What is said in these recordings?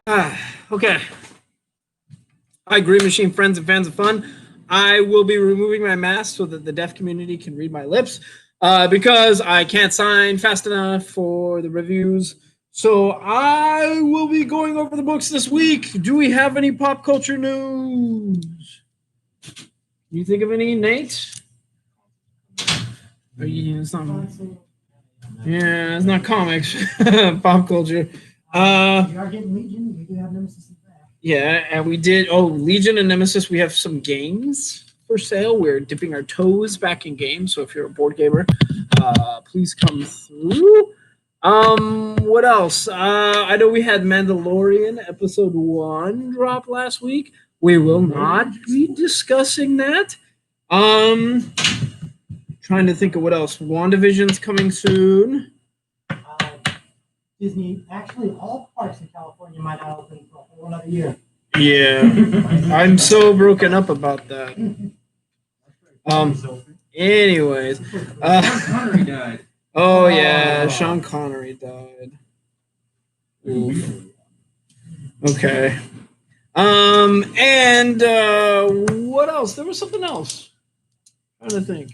Okay. Hi, Green Machine friends and fans of fun. I will be removing my mask so that the deaf community can read my lips because I can't sign fast enough for the reviews. So I will be going over the books this week. Do we have any pop culture news? You think of any, Nate? It's not. Yeah, it's not comics. Pop culture. We are getting Legion. We do have Nemesis in the back. Yeah, and we did. Oh, Legion and Nemesis. We have some games for sale. We're dipping our toes back in games. So if you're a board gamer, please come through. What else? I know we had Mandalorian episode 1 drop last week. We will not be discussing that. Trying to think of what else. WandaVision's coming soon. Disney, actually, all parks in California might not open for a whole another year. Yeah, I'm so broken up about that. Anyways, Connery died. oh yeah, Sean Connery died. Oof. Okay. And what else? There was something else. I'm trying to think.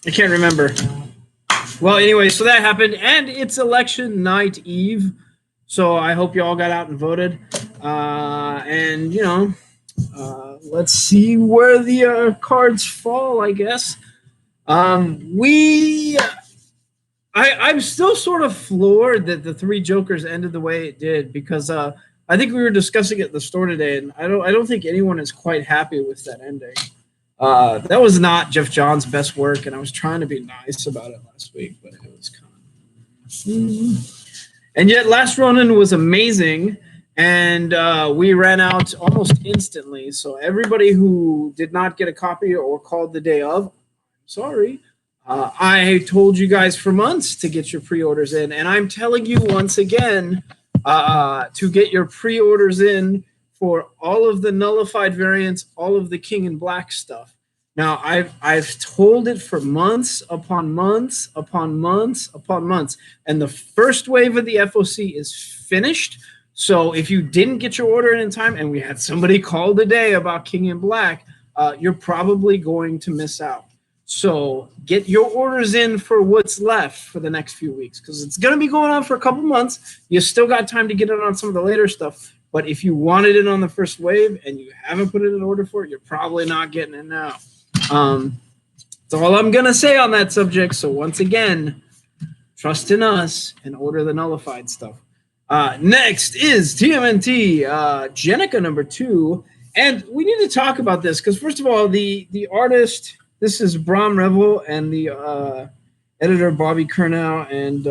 I can't remember. Well, anyway, so that happened, and it's election night eve. So I hope you all got out and voted. And let's see where the cards fall, I guess. I'm still sort of floored that the Three Jokers ended the way it did because I think we were discussing it at the store today, and I don't think anyone is quite happy with that ending. That was not Jeff John's best work, and I was trying to be nice about it last week, but it was kind of. And yet, Last Ronin was amazing, and we ran out almost instantly. So everybody who did not get a copy or called the day of, sorry. I told you guys for months to get your pre-orders in, and I'm telling you once again to get your pre-orders in for all of the nullified variants, all of the King in Black stuff. Now, I've told it for months upon months upon months upon months, and the first wave of the FOC is finished. So if you didn't get your order in time, and we had somebody call today about King in Black, you're probably going to miss out. So get your orders in for what's left for the next few weeks because it's going to be going on for a couple months. You still got time to get it on some of the later stuff. But if you wanted it on the first wave and you haven't put in an order for it, you're probably not getting it now. That's all I'm going to say on that subject. So once again, trust in us and order the nullified stuff. Next is TMNT, Jenica number 2. And we need to talk about this because, first of all, the artist, this is Bram Revel, and the editor, Bobby Curnow, and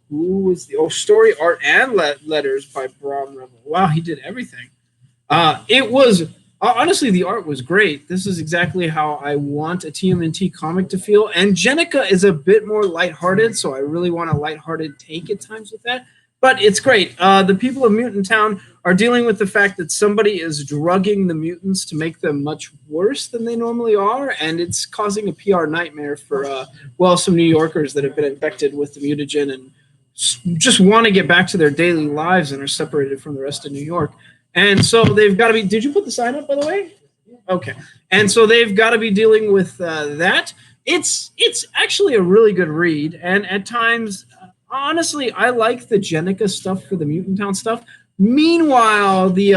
who was the story, art, and letters by Bram Revel. Wow, he did everything. It was, honestly, the art was great. This is exactly how I want a TMNT comic to feel. And Jenica is a bit more lighthearted, so I really want a lighthearted take at times with that. But it's great. The people of Mutant Town are dealing with the fact that somebody is drugging the mutants to make them much worse than they normally are, and it's causing a PR nightmare for, some New Yorkers that have been infected with the mutagen and just want to get back to their daily lives and are separated from the rest of New York. And so they've got to be – did you put the sign up, by the way? Okay. And so they've got to be dealing with that. It's actually a really good read, and at times – honestly, I like the Jenica stuff for the Mutant Town stuff. Meanwhile, the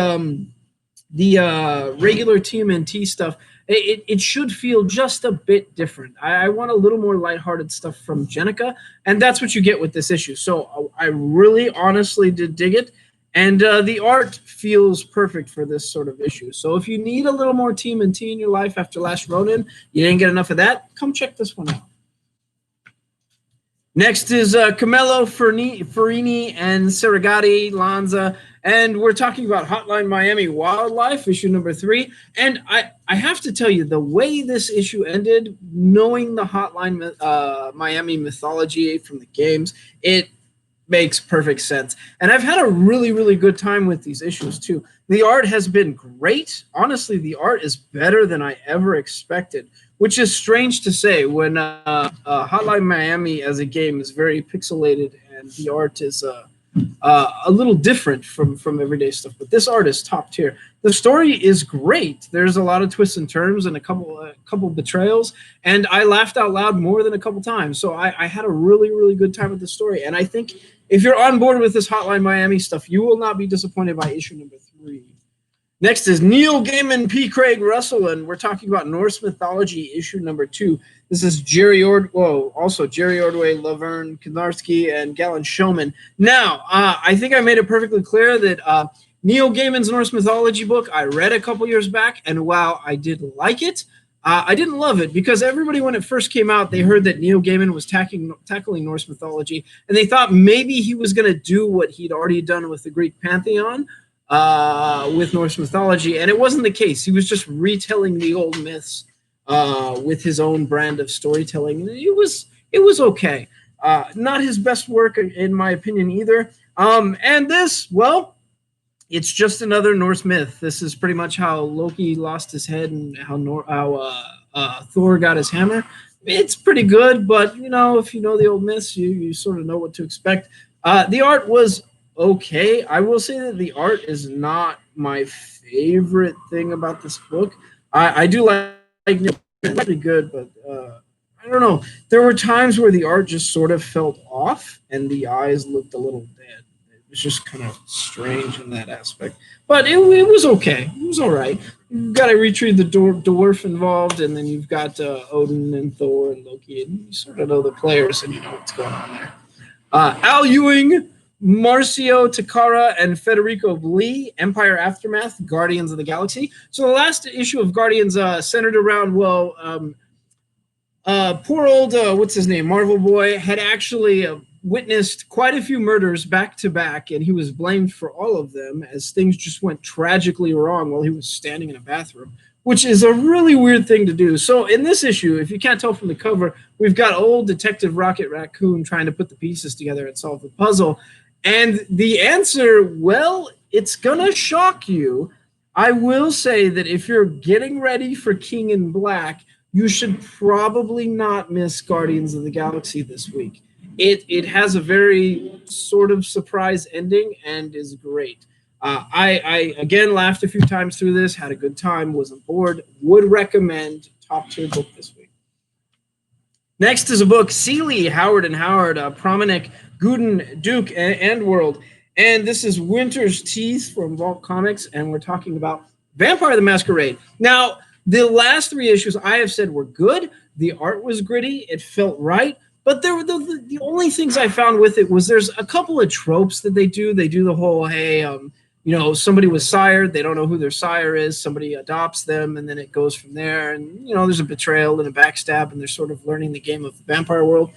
regular TMNT stuff, it should feel just a bit different. I want a little more lighthearted stuff from Jenica, and that's what you get with this issue. So I really honestly did dig it, and the art feels perfect for this sort of issue. So if you need a little more TMNT in your life after Last Ronin, you didn't get enough of that, come check this one out. Next is Camillo Farini and Serigati Lanza, and we're talking about Hotline Miami Wildlife, issue number 3. And I have to tell you, the way this issue ended, knowing the Hotline Miami mythology from the games, it makes perfect sense. And I've had a really, really good time with these issues, too. The art has been great. Honestly, the art is better than I ever expected, which is strange to say when Hotline Miami as a game is very pixelated and the art is a little different from everyday stuff. But this art is top tier. The story is great. There's a lot of twists and turns and a couple betrayals, and I laughed out loud more than a couple times. So I had a really good time with the story, and I think if you're on board with this Hotline Miami stuff, you will not be disappointed by issue number 3. Next is Neil Gaiman, P. Craig Russell, and we're talking about Norse Mythology issue number 2. This is Jerry Ordway, Laverne Knarsky, and Galen Showman. Now, I think I made it perfectly clear that Neil Gaiman's Norse Mythology book I read a couple years back, and while I did like it, I didn't love it because everybody, when it first came out, they heard that Neil Gaiman was tackling Norse mythology, and they thought maybe he was going to do what he'd already done with the Greek pantheon, with Norse mythology, and it wasn't the case. He was just retelling the old myths with his own brand of storytelling, and it was okay. Not his best work, in my opinion, either. And this, well, it's just another Norse myth. This is pretty much how Loki lost his head and how Thor got his hammer. It's pretty good, but if you know the old myths, you sort of know what to expect. The art was okay. I will say that the art is not my favorite thing about this book. I do like it, pretty good, but I don't know. There were times where the art just sort of felt off and the eyes looked a little dead. It was just kind of strange in that aspect. But it was okay. It was all right. You've got to retrieve the dwarf involved, and then you've got Odin and Thor and Loki, and you sort of know the players and you know what's going on there. Al Ewing, Marcio Takara, and Federico Lee, Empire Aftermath, Guardians of the Galaxy. So the last issue of Guardians centered around, poor old, what's his name, Marvel Boy, had actually witnessed quite a few murders back to back, and he was blamed for all of them as things just went tragically wrong while he was standing in a bathroom, which is a really weird thing to do. So in this issue, if you can't tell from the cover, we've got old Detective Rocket Raccoon trying to put the pieces together and solve the puzzle. And the answer, well, it's going to shock you. I will say that if you're getting ready for King in Black, you should probably not miss Guardians of the Galaxy this week. It has a very sort of surprise ending and is great. I again laughed a few times through this, had a good time, wasn't bored, would recommend, top tier book this week. Next is a book, Seeley, Howard and Howard, Promenade, Guden, Duke, and World. And this is Winter's Teeth from Vault Comics, and we're talking about Vampire the Masquerade. Now, the last 3 issues I have said were good. The art was gritty. It felt right. But the only things I found with it was there's a couple of tropes that they do. They do the whole, hey, somebody was sired. They don't know who their sire is. Somebody adopts them, and then it goes from there. And, there's a betrayal and a backstab, and they're sort of learning the game of the vampire world.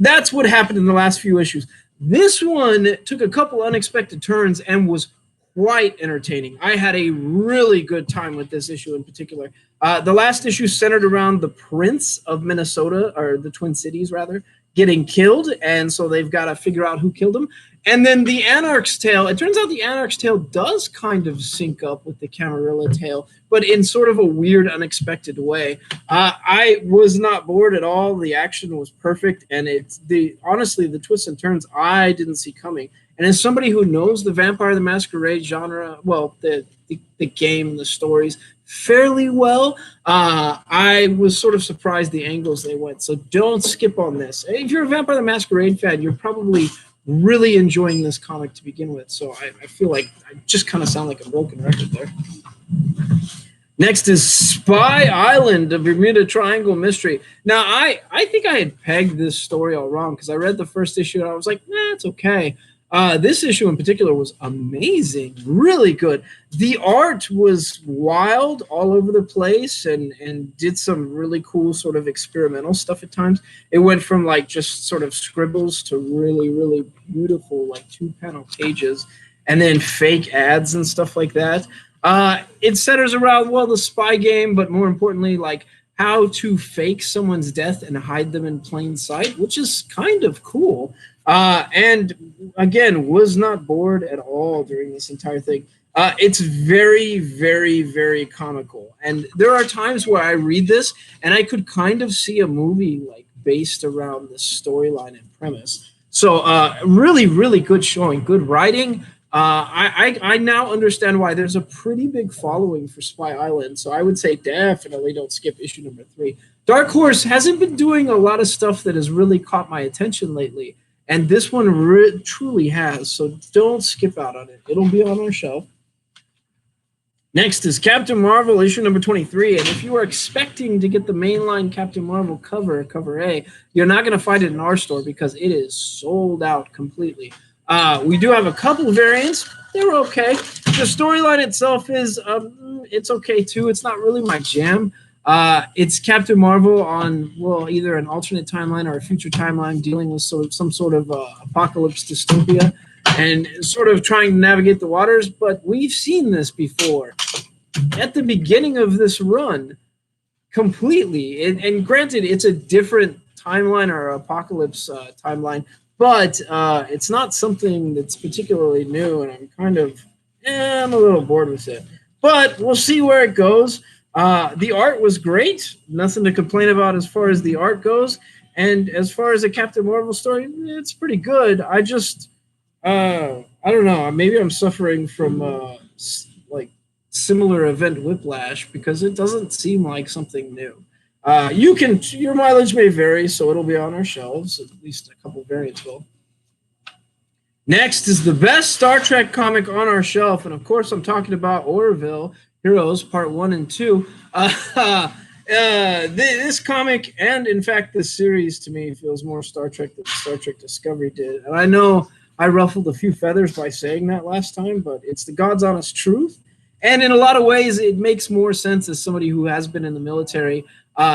That's what happened in the last few issues. This one took a couple unexpected turns and was quite entertaining. I had a really good time with this issue in particular. The last issue centered around the Prince of Minnesota, or the Twin Cities, rather, getting killed, and so they've got to figure out who killed him. And then the Anarch's Tale, it turns out the Anarch's Tale does kind of sync up with the Camarilla tale, but in sort of a weird, unexpected way. I was not bored at all. The action was perfect, and honestly, the twists and turns I didn't see coming. And as somebody who knows the Vampire the Masquerade genre, well, the game, the stories, fairly well, I was sort of surprised the angles they went. So don't skip on this. If you're a Vampire the Masquerade fan, you're probably really enjoying this comic to begin with. So I feel like I just kind of sound like a broken record there. Next is Spy Island, a Bermuda Triangle mystery. Now, I think I had pegged this story all wrong because I read the first issue and I was like, it's okay. This issue in particular was amazing, really good. The art was wild, all over the place, and did some really cool sort of experimental stuff at times. It went from like just sort of scribbles to really, really beautiful like 2-panel pages, and then fake ads and stuff like that. It centers around, the spy game, but more importantly, like how to fake someone's death and hide them in plain sight, which is kind of cool. And again, was not bored at all during this entire thing. It's very, very, very comical. And there are times where I read this and I could kind of see a movie like based around the storyline and premise. So really, really good showing, good writing. I now understand why there's a pretty big following for Spy Island. So I would say definitely don't skip issue number 3. Dark Horse hasn't been doing a lot of stuff that has really caught my attention lately, and this one truly has. So don't skip out on it. It'll be on our shelf. Next is Captain Marvel issue number 23, and if you are expecting to get the mainline Captain Marvel cover A, you're not going to find it in our store because it is sold out completely. We do have a couple variants. They're okay. The storyline itself is it's okay too. It's not really my jam. It's Captain Marvel on, well, either an alternate timeline or a future timeline dealing with some sort of apocalypse dystopia and sort of trying to navigate the waters. But we've seen this before at the beginning of this run completely. And granted, it's a different timeline or apocalypse timeline, but it's not something that's particularly new, and I'm kind of, I'm a little bored with it. But we'll see where it goes. The art was great. Nothing to complain about as far as the art goes. And as far as the Captain Marvel story, it's pretty good. I just, I don't know. Maybe I'm suffering from like similar event whiplash because it doesn't seem like something new. Your mileage may vary, so it'll be on our shelves. At least a couple variants will. Next is the best Star Trek comic on our shelf, and of course, I'm talking about Orville Heroes Part 1 and 2. This comic, and in fact, this series to me feels more Star Trek than Star Trek Discovery did. And I know I ruffled a few feathers by saying that last time, but it's the God's honest truth. And in a lot of ways, it makes more sense as somebody who has been in the military.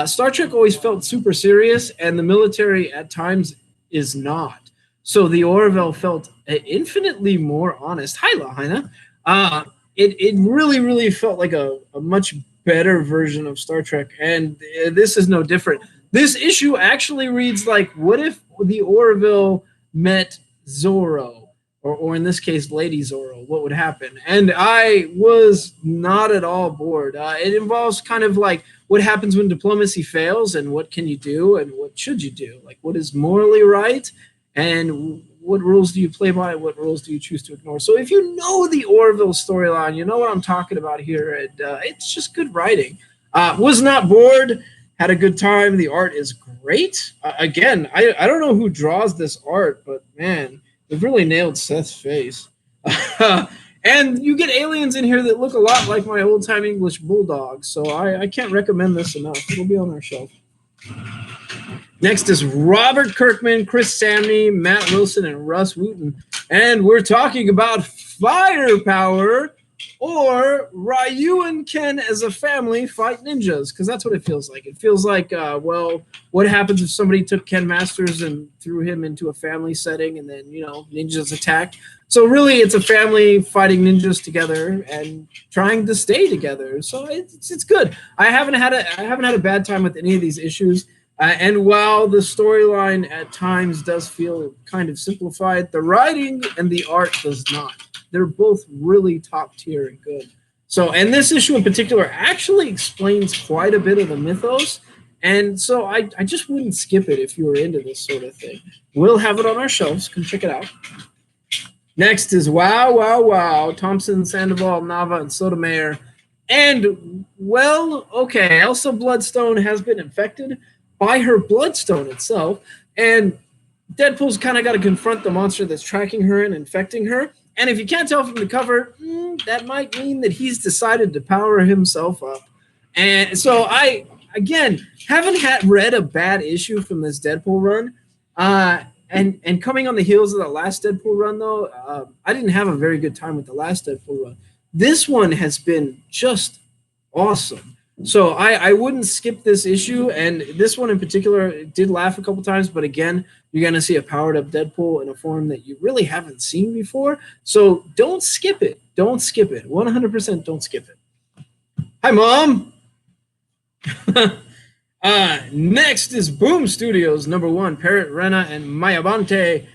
Star Trek always felt super serious, and the military at times is not. So the Orville felt infinitely more honest. Hi, Lahaina. It really, really felt like a much better version of Star Trek, and this is no different. This issue actually reads like, what if the Orville met Zorro? Or in this case, Lady Zorro, what would happen? And I was not at all bored. It involves kind of like what happens when diplomacy fails and what can you do and what should you do? Like what is morally right and what rules do you play by? What rules do you choose to ignore? So if you know the Orville storyline, you know what I'm talking about here. And it's just good writing. Was not bored. Had a good time. The art is great. Again, I don't know who draws this art, but man, they've really nailed Seth's face. And you get aliens in here that look a lot like my old-time English bulldog, so I can't recommend this enough. It'll be on our shelf. Next is Robert Kirkman, Chris Samney, Matt Wilson, and Russ Wooten. And we're talking about Firepower, or Ryu and Ken as a family fight ninjas, because that's what it feels like. It feels like, well, what happens if somebody took Ken Masters and threw him into a family setting and then, you know, ninjas attack? So really, it's a family fighting ninjas together and trying to stay together. So it's good. I haven't had a bad time with any of these issues. And while the storyline at times does feel kind of simplified, the writing and the art does not. They're both really top tier and good. So, and this issue in particular actually explains quite a bit of the mythos. And so I just wouldn't skip it if you were into this sort of thing. We'll have it on our shelves. Come check it out. Next is Wow, Wow, Wow, Thompson, Sandoval, Nava, and Sotomayor. And, well, okay, Elsa Bloodstone has been infected by her Bloodstone itself. And Deadpool's kind of got to confront the monster that's tracking her and infecting her. And if you can't tell from the cover, that might mean that he's decided to power himself up. And so I, again, haven't read a bad issue from this Deadpool run. And coming on the heels of the last Deadpool run, though, I didn't have a very good time with the last Deadpool run. This one has been just awesome. So I wouldn't skip this issue, and this one in particular did laugh a couple times, but again, you're going to see a powered-up Deadpool in a form that you really haven't seen before, so don't skip it. Don't skip it. 100% don't skip it. Hi, Mom! Next is Boom Studios, #1, Parrot Rena and Biomonte.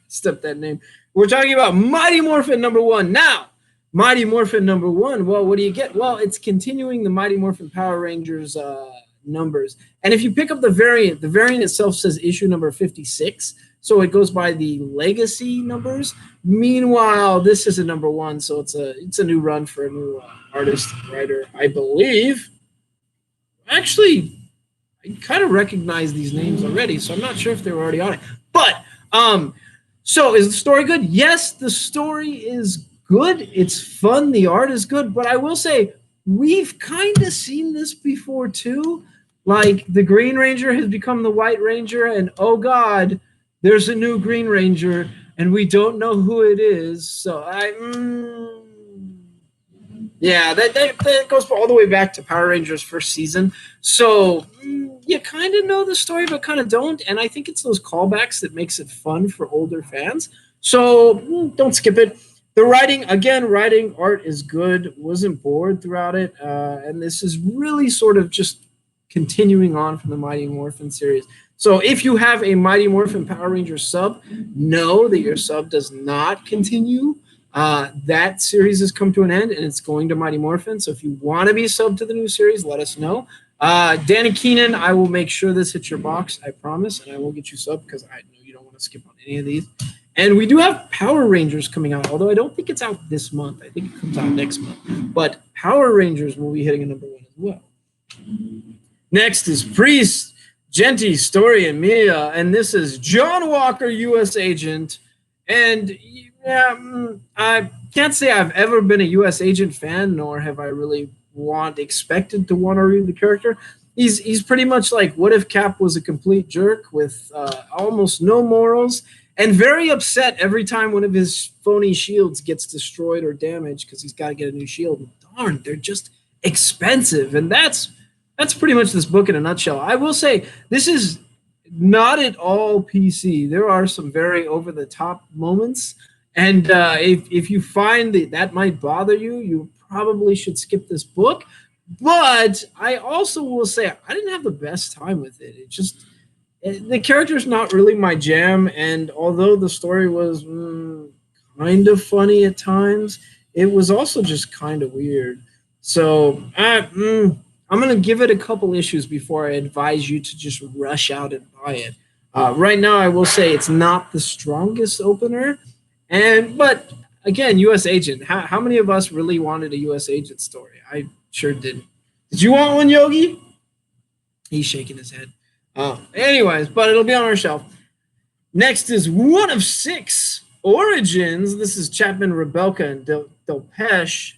Stepped that name. We're talking about Mighty Morphin #1. Now, Mighty Morphin #1, well, what do you get? Well, it's continuing the Mighty Morphin Power Rangers numbers. And if you pick up the variant itself says issue number 56, so it goes by the legacy numbers. Meanwhile, this is a number 1, so it's a new run for a new artist writer, I believe. Actually, I kind of recognize these names already, so I'm not sure if they were already on it. But so is the story good? Yes, the story is good. It's fun. The art is good. But I will say we've kind of seen this before too. Like the Green Ranger has become the White Ranger, and oh God, there's a new Green Ranger, and we don't know who it is. So yeah, that goes all the way back to Power Rangers first season. So you kind of know the story, but kind of don't. And I think it's those callbacks that makes it fun for older fans. So don't skip it. The writing art is good. Wasn't bored throughout it. And this is really sort of just continuing on from the Mighty Morphin series. So if you have a Mighty Morphin Power Rangers sub, know that your sub does not continue. That series has come to an end, and it's going to Mighty Morphin. So if you want to be subbed to the new series, let us know. Danny Keenan, I will make sure this hits your box, I promise, and I will get you subbed because I know you don't want to skip on any of these. And we do have Power Rangers coming out, although I don't think it's out this month. I think it comes out next month. But Power Rangers will be hitting a number 1 as well. Next is Priest, Genty, Story, and Mia, and this is John Walker, U.S. Agent. And yeah, I can't say I've ever been a U.S. Agent fan, nor have I really expected to want to read the character. He's pretty much like, what if Cap was a complete jerk with almost no morals and very upset every time one of his phony shields gets destroyed or damaged because he's got to get a new shield. Darn, they're just expensive. And that's pretty much this book in a nutshell. I will say this is not at all PC. There are some very over-the-top moments. And if you find that might bother you, you probably should skip this book. But I also will say I didn't have the best time with it. The character's not really my jam, and although the story was kind of funny at times, it was also just kind of weird. So I'm going to give it a couple issues before I advise you to just rush out and buy it. Right now, I will say it's not the strongest opener, but again, U.S. Agent. How many of us really wanted a U.S. Agent story? I sure didn't. Did you want one, Yogi? He's shaking his head. Anyways, but it'll be on our shelf. Next is One of Six Origins. This is Chapman, Rebelka, and Delpeche.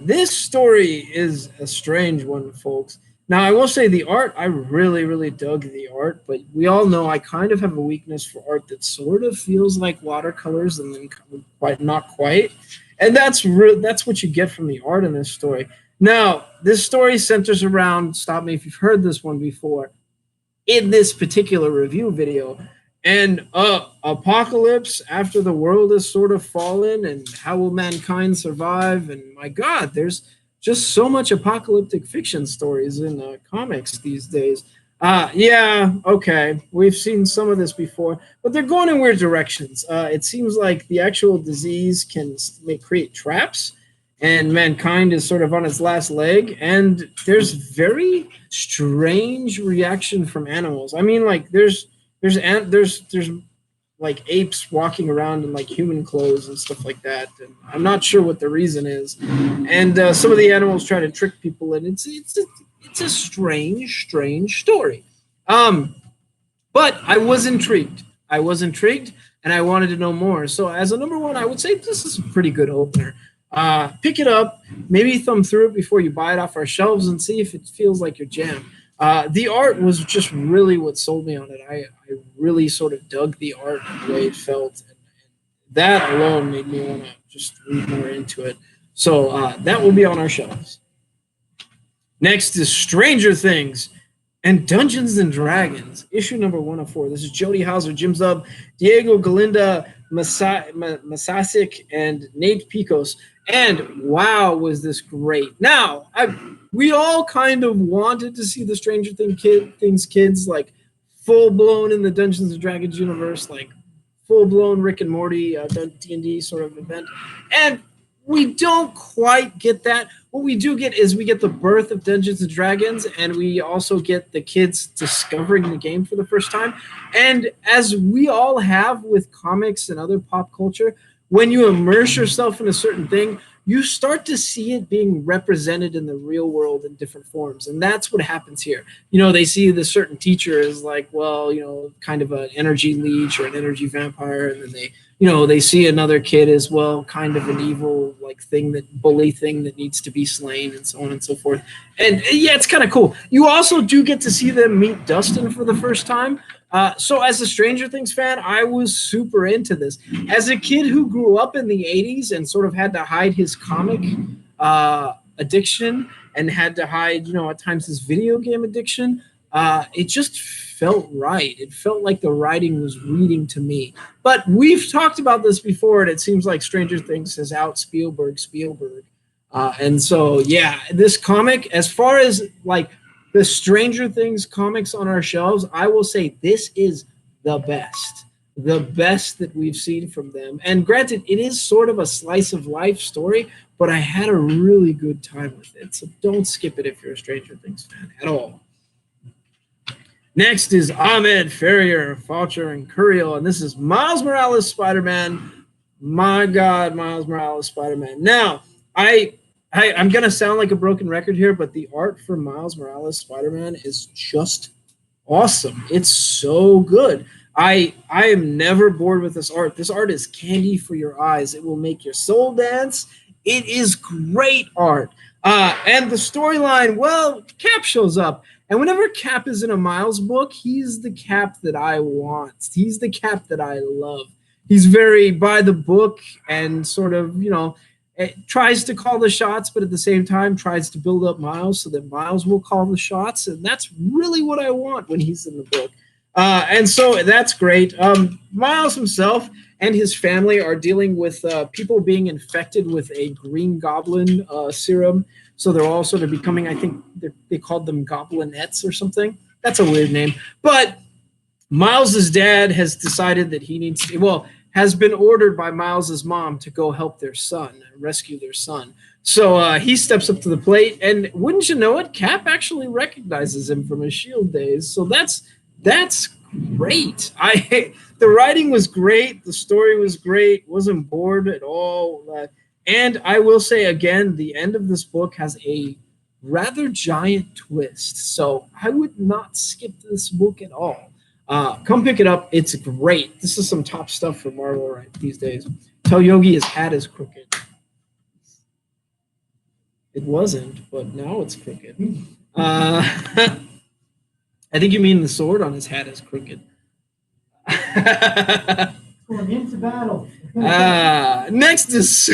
This story is a strange one, folks. Now, I will say the art, I really, really dug the art, but we all know I kind of have a weakness for art that sort of feels like watercolors and then not quite. And that's what you get from the art in this story. Now, this story centers around, stop me if you've heard this one before, in this particular review video, and apocalypse after the world has sort of fallen, and how will mankind survive? And my God, there's just so much apocalyptic fiction stories in comics these days. Yeah, okay, we've seen some of this before, but they're going in weird directions. It seems like the actual disease can create traps, and mankind is sort of on its last leg, and there's very strange reaction from animals. I mean, like there's like apes walking around in like human clothes and stuff like that, and I'm not sure what the reason is. And some of the animals try to trick people, and it's a strange story. But I was intrigued, and I wanted to know more. So as a number 1, I would say this is a pretty good opener. Pick it up, maybe thumb through it before you buy it off our shelves and see if it feels like your jam. The art was just really what sold me on it. I really sort of dug the art and the way it felt, and that alone made me want to just read more into it. So that will be on our shelves. Next is Stranger Things and Dungeons and Dragons, issue number 104. This is Jody Hauser, Jim Zub, Diego Galinda, Masasic, and Nate Picos. And wow, was this great. Now, we all kind of wanted to see the Stranger Things kids like full-blown in the Dungeons and Dragons universe, like full-blown Rick and Morty D&D sort of event. And we don't quite get that. What we do get is we get the birth of Dungeons and Dragons, and we also get the kids discovering the game for the first time. And as we all have with comics and other pop culture, when you immerse yourself in a certain thing, you start to see it being represented in the real world in different forms. And that's what happens here. You know, they see the certain teacher as like, well, you know, kind of an energy leech or an energy vampire. And then they, you know, they see another kid as well, kind of an evil like thing, that bully thing that needs to be slain, and so on and so forth. And yeah, it's kind of cool. You also do get to see them meet Dustin for the first time. So as a Stranger Things fan, I was super into this. As a kid who grew up in the 80s and sort of had to hide his comic addiction and had to hide, you know, at times his video game addiction, it just felt right. It felt like the writing was reading to me. But we've talked about this before, and it seems like Stranger Things has out Spielberg. And so, yeah, this comic, as far as like the Stranger Things comics on our shelves, I will say this is the best that we've seen from them. And granted, it is sort of a slice of life story, but I had a really good time with it. So don't skip it if you're a Stranger Things fan at all. Next is Ahmed, Ferrier, Faucher, and Curiel, and this is Miles Morales Spider-Man. My God, Miles Morales Spider-Man. Now, I'm going to sound like a broken record here, but the art for Miles Morales Spider-Man is just awesome. It's so good. I am never bored with this art. This art is candy for your eyes. It will make your soul dance. It is great art. And the storyline, well, Cap shows up. And whenever Cap is in a Miles book, he's the Cap that I want. He's the Cap that I love. He's very by the book and sort of, you know, tries to call the shots, but at the same time tries to build up Miles so that Miles will call the shots. And that's really what I want when he's in the book. And so that's great. Miles himself and his family are dealing with people being infected with a Green Goblin serum. So they're all sort of becoming, I think they called them goblinettes or something. That's a weird name. But Miles's dad has decided that he needs to, well, has been ordered by Miles's mom to go help their son, rescue their son. So he steps up to the plate, and wouldn't you know it, Cap actually recognizes him from his SHIELD days. So that's great. The writing was great. The story was great. Wasn't bored at all. And I will say again, the end of this book has a rather giant twist. So I would not skip this book at all. Come pick it up. It's great. This is some top stuff for Marvel right these days. Tell Yogi his hat is crooked. It wasn't, but now it's crooked. I think you mean the sword on his hat is crooked. Going into battle. Next is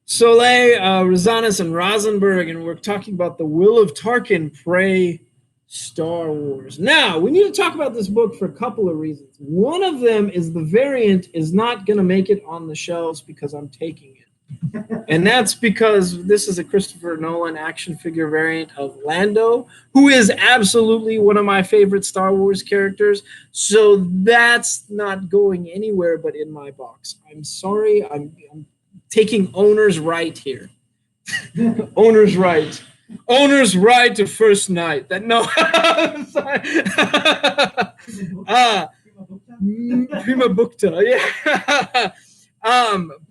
Soleil, Rosanas, and Rosenberg, and we're talking about The Will of Tarkin, Prey, Star Wars. Now, we need to talk about this book for a couple of reasons. One of them is the variant is not going to make it on the shelves because I'm taking it. And that's because this is a Christopher Nolan action figure variant of Lando, who is absolutely one of my favorite Star Wars characters. So that's not going anywhere but in my box. I'm sorry. I'm taking owner's right here. Owner's right. Owner's right to first night. That no. Sorry. Prima Bukta. Yeah.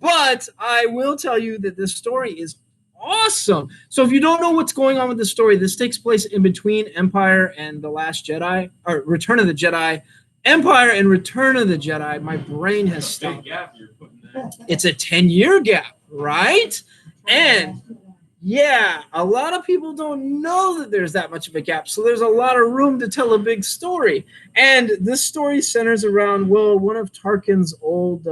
But I will tell you that this story is awesome. So if you don't know what's going on with the story, this takes place in between Empire and The Last Jedi, or Return of the Jedi. Empire and Return of the Jedi. My brain has stopped. It's a 10-year gap, right? And yeah, a lot of people don't know that there's that much of a gap. So there's a lot of room to tell a big story. And this story centers around, well, one of Tarkin's old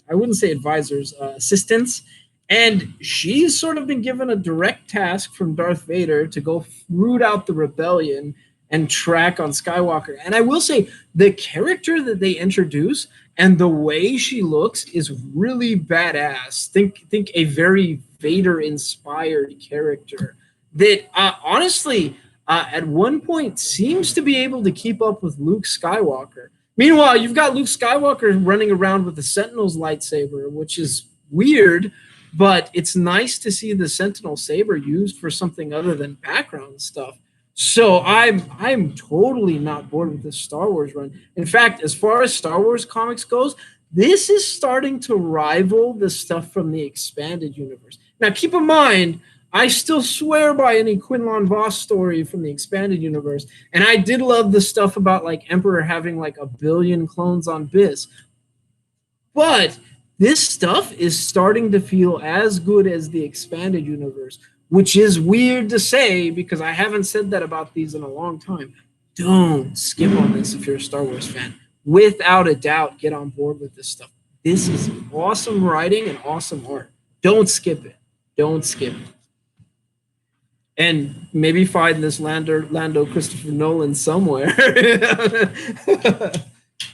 I wouldn't say advisors, assistants. And she's sort of been given a direct task from Darth Vader to go root out the rebellion and track on Skywalker. And I will say the character that they introduce and the way she looks is really badass. Think a very Vader-inspired character that honestly, at one point seems to be able to keep up with Luke Skywalker. Meanwhile, you've got Luke Skywalker running around with the Sentinel's lightsaber, which is weird, but it's nice to see the Sentinel Saber used for something other than background stuff. So I'm totally not bored with this Star Wars run. In fact, as far as Star Wars comics goes, this is starting to rival the stuff from the expanded universe. Now, keep in mind, I still swear by any Quinlan Voss story from the expanded universe, and I did love the stuff about like Emperor having like 1 billion clones on Biss. But this stuff is starting to feel as good as the expanded universe, which is weird to say because I haven't said that about these in a long time. Don't skip on this if you're a Star Wars fan. Without a doubt, get on board with this stuff. This is awesome writing and awesome art. Don't skip it. Don't skip it. And maybe find this Lando Christopher Nolan somewhere.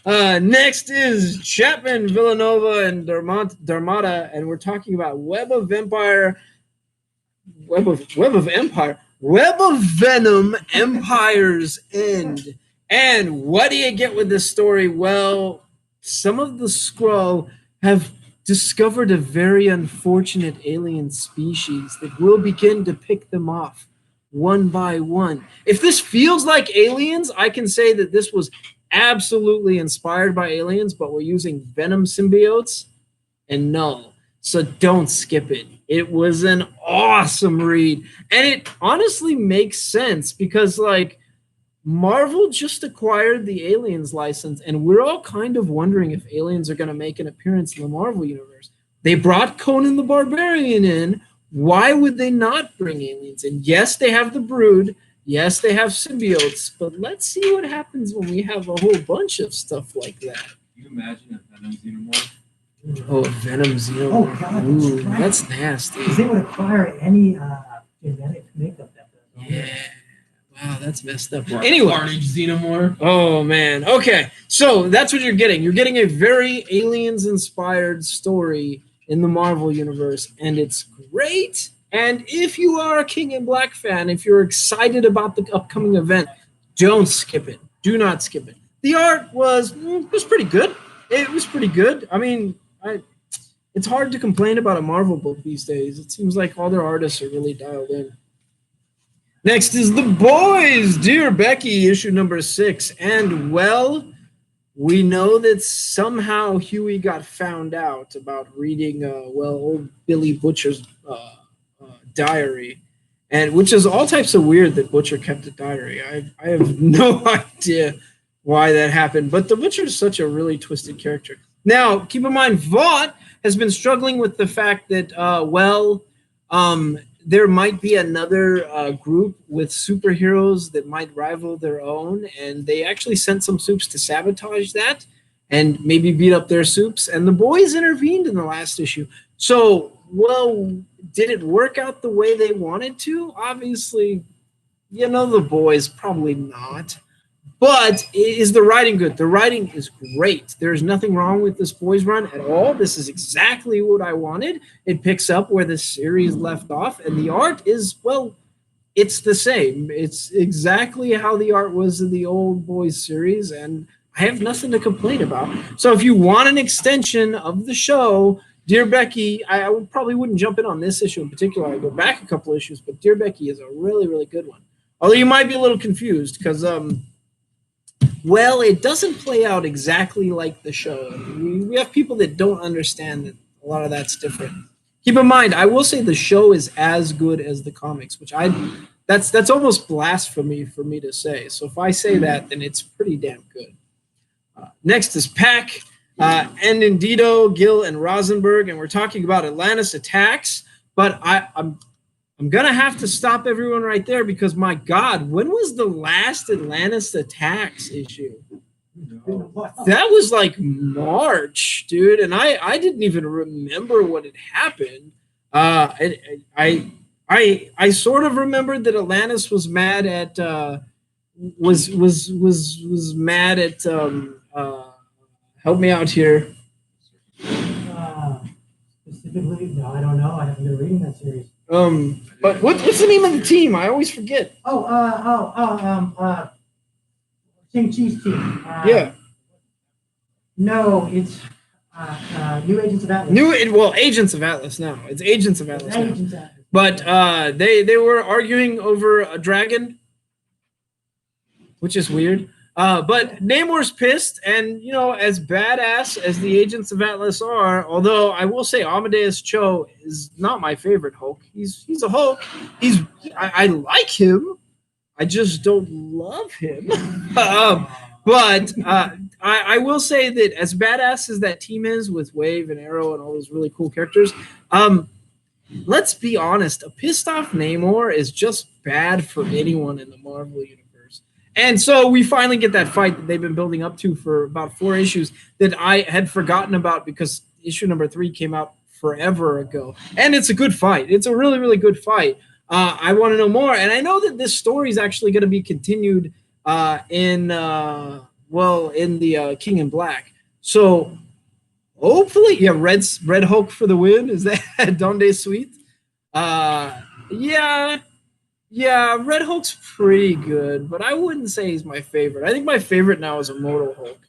Next is Chapman, Villanova, and Darmada, and we're talking about Web of Empire, Web of Venom, Empire's End. And what do you get with this story? Well, some of the Skrull have discovered a very unfortunate alien species that will begin to pick them off one by one. If this feels like Aliens, I can say that this was absolutely inspired by Aliens, but we're using Venom symbiotes, and no. So don't skip it. It was an awesome read. And it honestly makes sense because, like, Marvel just acquired the Aliens license, and we're all kind of wondering if aliens are going to make an appearance in the Marvel universe. They brought Conan the Barbarian in. Why would they not bring aliens in? Yes, they have the Brood. Yes, they have symbiotes. But let's see what happens when we have a whole bunch of stuff like that. Can you imagine a Venom Xenomorph? Oh, Venom Xenomorph. Oh, God, Ooh, that's right. that's nasty. Because they would acquire any genetic makeup that does. Yeah. Wow, that's messed up. Or Anyway. Carnage Xenomorph. Oh, man. Okay. So that's what you're getting. You're getting a very aliens-inspired story in the Marvel universe, and it's great. And if you are a King in Black fan, if you're excited about the upcoming event, don't skip it. Do not skip it. The art was pretty good. It was pretty good. I mean, it's hard to complain about a Marvel book these days. It seems like all their artists are really dialed in. Next is The Boys, Dear Becky, issue number 6. And, well, we know that somehow Huey got found out about reading, old Billy Butcher's diary, and which is all types of weird that Butcher kept a diary. I have no idea why that happened, but the Butcher is such a really twisted character. Now, keep in mind, Vought has been struggling with the fact that, there might be another group with superheroes that might rival their own, and they actually sent some soups to sabotage that and maybe beat up their soups, and the Boys intervened in the last issue. So, well, did it work out the way they wanted to? Obviously, the Boys, probably not. But is the writing good? The writing is great. There's nothing wrong with this Boys run at all. This is exactly what I wanted. It picks up where the series left off, and the art is, well, it's the same. It's exactly how the art was in the old Boys series, and I have nothing to complain about. So if you want an extension of the show, Dear Becky, I probably wouldn't jump in on this issue in particular. I go back a couple issues, but Dear Becky is a really, really good one. Although you might be a little confused because, well, it doesn't play out exactly like the show. We have people that don't understand that a lot of that's different. Keep in mind, I will say the show is as good as the comics, which that's almost blasphemy for me to say. So if I say that, then it's pretty damn good. Next is Pack, Endindido, Gill, and Rosenberg, and we're talking about Atlantis Attacks. But I'm going to have to stop everyone right there because, my God, when was the last Atlantis Attacks issue? That was like March, dude, and I didn't even remember what had happened. I sort of remembered that Atlantis was mad at was mad at help me out here. Specifically, no, I don't know. I haven't been reading that series. But what's the name of the team? I always forget. Shang-Chi's team. Yeah. No, it's New Agents of Atlas. Agents of Atlas now. It's Agents of Atlas now. Agents of Atlas. But they were arguing over a dragon, which is weird. But Namor's pissed, and as badass as the Agents of Atlas are, although I will say Amadeus Cho is not my favorite Hulk. He's a Hulk. I like him. I just don't love him. But I will say that as badass as that team is with Wave and Arrow and all those really cool characters, let's be honest, a pissed off Namor is just bad for anyone in the Marvel universe. And so we finally get that fight that they've been building up to for about 4 issues that I had forgotten about because issue number 3 came out forever ago. And it's a good fight. It's a really, really good fight. I want to know more. And I know that this story is actually going to be continued in the King in Black. So hopefully, Red Hulk for the win. Is that Donde Sweet? Yeah, Red Hulk's pretty good, but I wouldn't say he's my favorite. I think my favorite now is Immortal Hulk,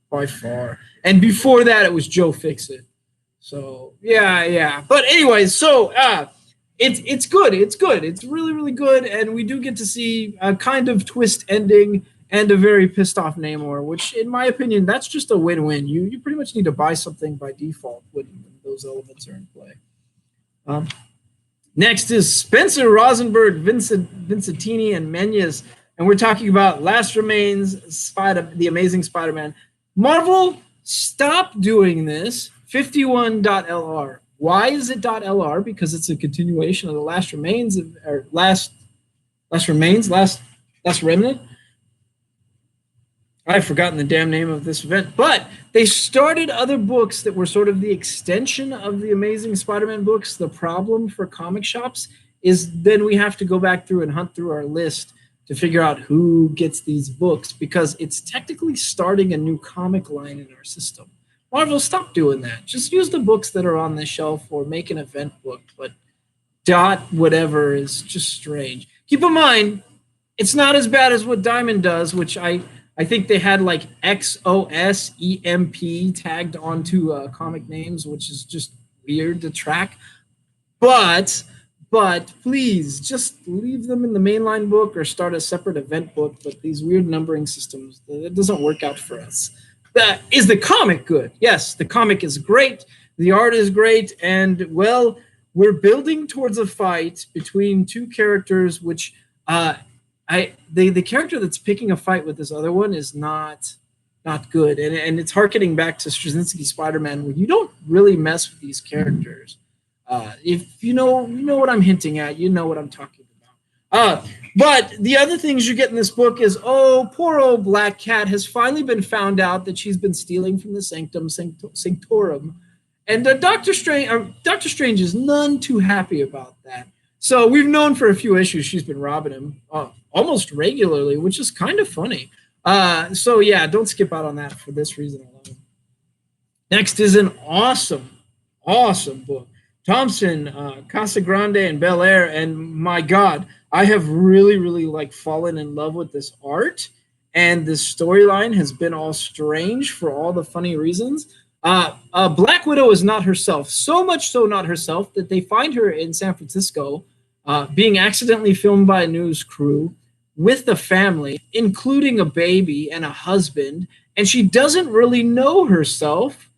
by far. And before that, it was Joe Fixit. So, yeah. But anyways, so it's good. It's good. It's really, really good. And we do get to see a kind of twist ending and a very pissed off Namor, which, in my opinion, that's just a win-win. You pretty much need to buy something by default when those elements are in play. Next is Spencer Rosenberg, Vincentini, and Menyes, and we're talking about Last Remains, The Amazing Spider-Man. Marvel, stop doing this. 51.lr. Why is it .lr? Because it's a continuation of the Last Remains, or Last Remnant. I've forgotten the damn name of this event, but they started other books that were sort of the extension of the Amazing Spider-Man books. The problem for comic shops is then we have to go back through and hunt through our list to figure out who gets these books because it's technically starting a new comic line in our system. Marvel, stop doing that. Just use the books that are on the shelf or make an event book, but whatever is just strange. Keep in mind, it's not as bad as what Diamond does, which I think they had like XOSEMP tagged onto comic names, which is just weird to track. But please just leave them in the mainline book or start a separate event book. But these weird numbering systems, it doesn't work out for us. Is the comic good? Yes, the comic is great. The art is great. And, well, we're building towards a fight between two characters, which the character that's picking a fight with this other one is not good. And it's harkening back to Straczynski Spider-Man, where you don't really mess with these characters. If you know what I'm hinting at, you know what I'm talking about. But the other things you get in this book is, poor old Black Cat has finally been found out that she's been stealing from the Sanctum Sanctorum. And Doctor Strange is none too happy about that. So we've known for a few issues she's been robbing him almost regularly, which is kind of funny. So yeah, don't skip out on that for this reason alone. Next is an awesome book. Thompson, Casagrande, and Belair, and my God, I have really, really fallen in love with this art, and this storyline has been all strange for all the funny reasons. Black Widow is not herself, so much so not herself that they find her in San Francisco, being accidentally filmed by a news crew with the family, including a baby and a husband, and she doesn't really know herself.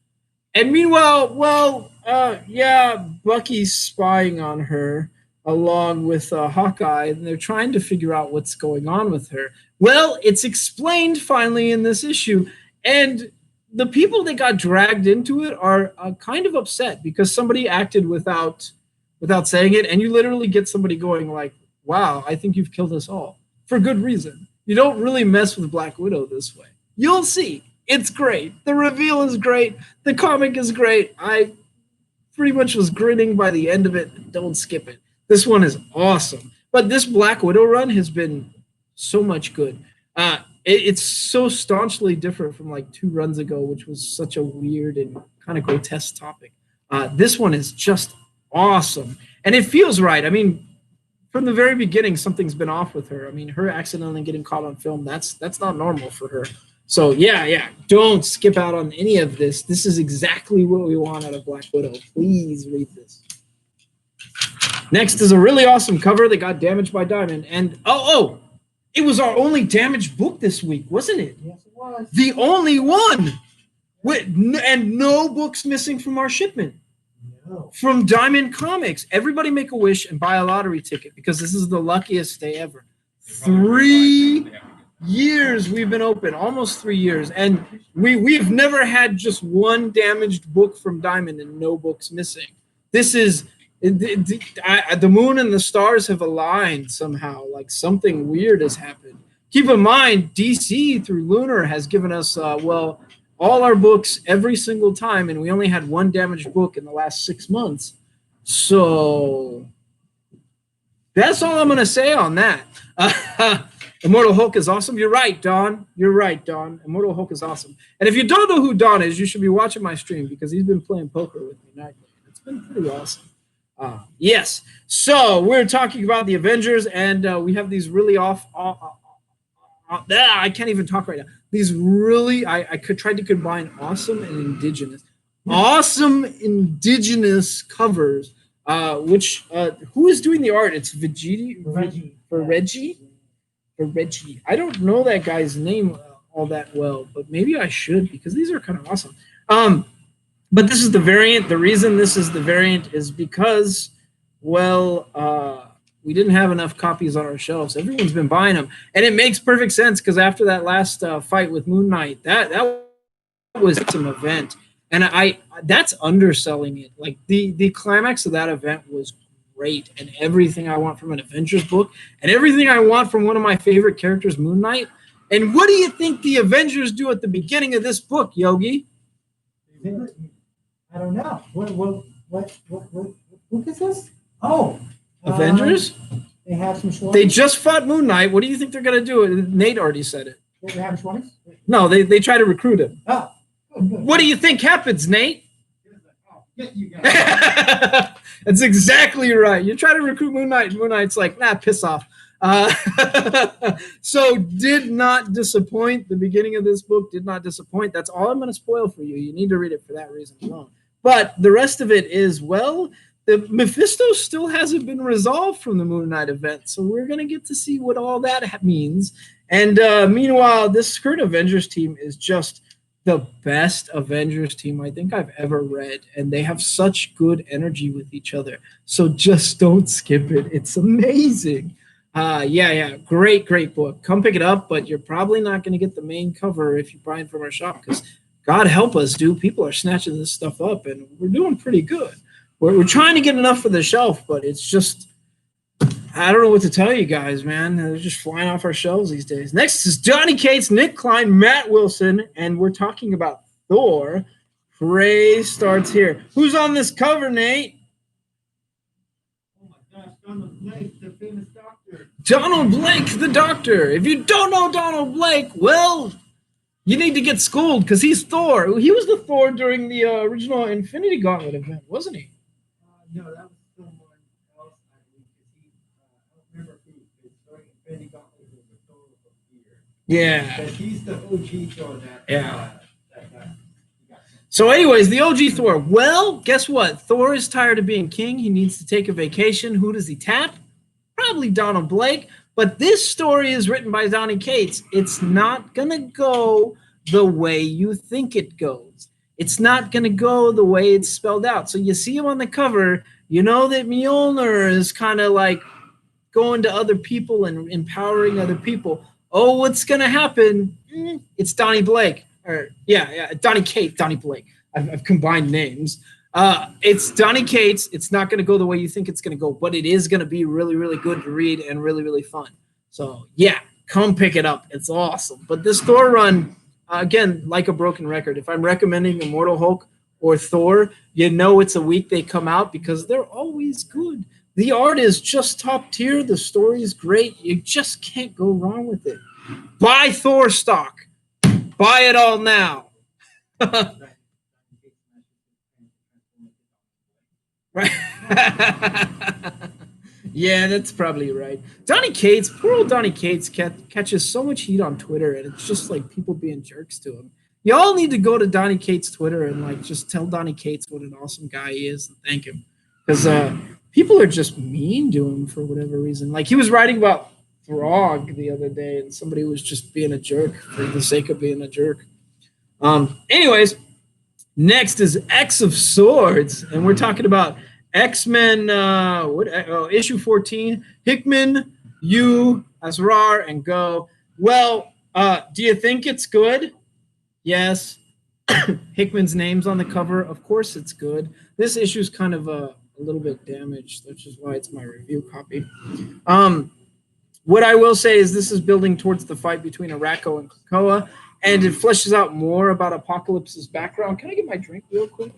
And meanwhile, Bucky's spying on her along with Hawkeye, and they're trying to figure out what's going on with her. Well, it's explained finally in this issue, and the people that got dragged into it are kind of upset because somebody acted without saying it, and you literally get somebody going like, wow, I think you've killed us all, for good reason. You don't really mess with Black Widow this way. You'll see. It's great. The reveal is great. The comic is great. I pretty much was grinning by the end of it. Don't skip it. This one is awesome. But this Black Widow run has been so much good. It's so staunchly different from 2 runs ago, which was such a weird and kind of grotesque topic. This one is just awesome. And it feels right. I mean, from the very beginning, something's been off with her. I mean, her accidentally getting caught on film, that's not normal for her. So yeah, don't skip out on any of this. This is exactly what we want out of Black Widow. Please read this. Next is a really awesome cover that got damaged by Diamond. And it was our only damaged book this week, wasn't it? Yes, it was. The only one. And no books missing from our shipment. No. From Diamond Comics. Everybody make a wish and buy a lottery ticket because this is the luckiest day ever. 3 years we've been open, almost 3 years, and we've never had just one damaged book from Diamond and no books missing. This is the moon and the stars have aligned somehow, like something weird has happened. Keep in mind, DC through Lunar has given us all our books every single time, and we only had one damaged book in the last 6 months. So that's all I'm going to say on that. Immortal Hulk is awesome. You're right, Don. Immortal Hulk is awesome. And if you don't know who Don is, you should be watching my stream because he's been playing poker with me nightly. It's been pretty awesome. Yes. So we're talking about the Avengers, and we have these really I can't even talk right now. These really, I tried to combine awesome and indigenous. Awesome indigenous covers, which, who is doing the art? It's Reggie. Reggie. I don't know that guy's name all that well, but maybe I should because these are kind of awesome. But this is the variant. The reason this is the variant is because, we didn't have enough copies on our shelves. Everyone's been buying them, and it makes perfect sense because after that last fight with Moon Knight, that was an event, and that's underselling it. Like the climax of that event was great, and everything I want from an Avengers book, and everything I want from one of my favorite characters, Moon Knight. And what do you think the Avengers do at the beginning of this book, Yogi? I don't know. What book is this? Oh. Avengers? They have some shorties? They just fought Moon Knight. What do you think they're going to do? Nate already said it. They have shorties? No, they try to recruit him. Oh. Good. What do you think happens, Nate? Get you guys. That's exactly right. You try to recruit Moon Knight, and Moon Knight's like, nah, piss off. So did not disappoint. The beginning of this book did not disappoint. That's all I'm going to spoil for you. You need to read it for that reason alone. But the rest of it is, the Mephisto still hasn't been resolved from the Moon Knight event, so we're going to get to see what all that means. And meanwhile, this current Avengers team is just the best Avengers team I think I've ever read, and they have such good energy with each other. So just don't skip it. It's amazing. Great book. Come pick it up, but you're probably not going to get the main cover if you buy it from our shop because God help us, dude. People are snatching this stuff up, and we're doing pretty good. We're trying to get enough for the shelf, but it's just, I don't know what to tell you guys, man. They're just flying off our shelves these days. Next is Johnny Cates, Nick Klein, Matt Wilson, and we're talking about Thor. Hooray starts here. Who's on this cover, Nate? Oh my gosh, Donald Blake, the famous doctor. Donald Blake, the doctor. If you don't know Donald Blake, well, you need to get schooled because he's Thor. He was the Thor during the original Infinity Gauntlet event, wasn't he? No, that was someone else, I believe, because I don't remember who, but during Infinity Gauntlet was a total of fear. Yeah. But he's the OG Thor that. Yeah. That So anyways, the OG Thor. Well, guess what? Thor is tired of being king. He needs to take a vacation. Who does he tap? Probably Donald Blake. But this story is written by Donny Cates. It's not going to go the way you think it goes. It's not going to go the way it's spelled out. So you see him on the cover, you know that Mjolnir is kind of like going to other people and empowering other people. Oh, what's going to happen? It's Donny Blake. Donny Cates, Donny Blake. I've combined names. It's Donny Cates. It's not going to go the way you think it's going to go, but it is going to be really, really good to read and really, really fun. So, yeah, come pick it up. It's awesome. But this Thor run, again, like a broken record, if I'm recommending Immortal Hulk or Thor, you know it's a week they come out because they're always good. The art is just top tier. The story is great. You just can't go wrong with it. Buy Thor stock. Buy it all now. Right. Yeah, that's probably right. Donny Cates, poor old Donny Cates, catches so much heat on Twitter, and it's just like people being jerks to him. Y'all need to go to Donny Cates' Twitter and like just tell Donny Cates what an awesome guy he is and thank him, because people are just mean to him for whatever reason. Like he was writing about Throg the other day, and somebody was just being a jerk for the sake of being a jerk. Anyways, next is X of Swords, and we're talking about X-Men, issue 14, Hickman, you, Azrar, and Go. Well, do you think it's good? Yes. Hickman's name's on the cover. Of course it's good. This issue's kind of a little bit damaged, which is why it's my review copy. What I will say is this is building towards the fight between Arakko and Krakoa, and it fleshes out more about Apocalypse's background. Can I get my drink real quick?